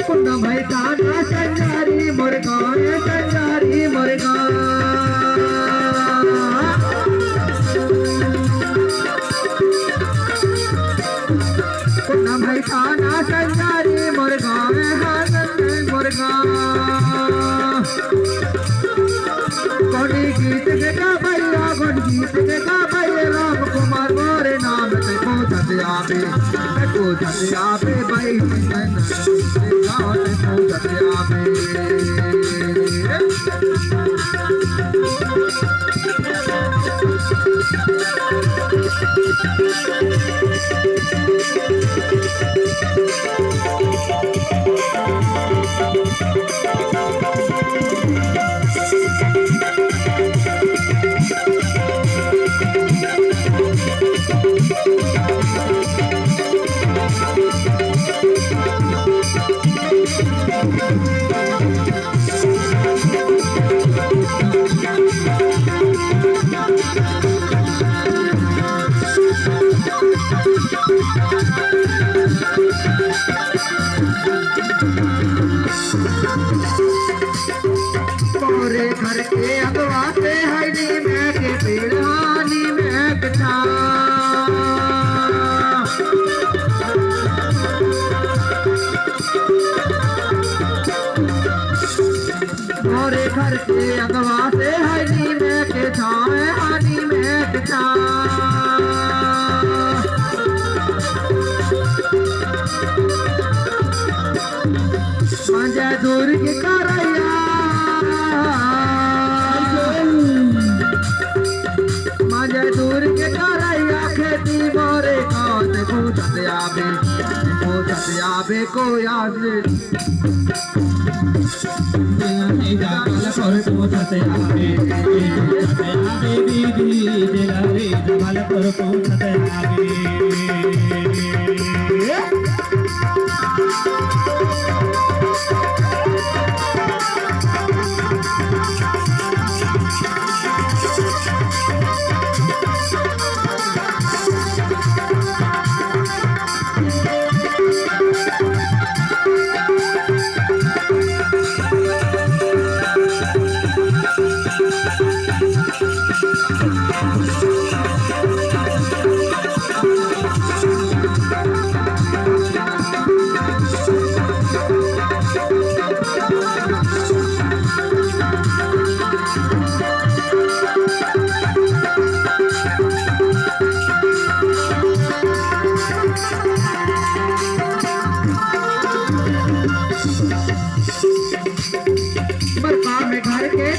कुन्ना भाई काना संजारी मुर्गा संजारी मुर्गा कुन्ना भाई काना संजारी मुर्गा मुर्गा कोडी गीत गा भैया गुड गीत गा भैया राम कुमार मोरे नाम से पूछते आवे भाई गाँव से पूछते आवे मोरे घर के अगवा से हरी मैं के पेड़ानी में बिठा मोरे घर के अगवा से हरी मैं के छाए हानी में बिठा मंजा दूर के करैया मंजा दूर के करैया खेती मोरे गाँव से पूछते आवे को याद पूछते आवे दीदी दिला रे जमाल पर पूछते आवे बरपा में घर के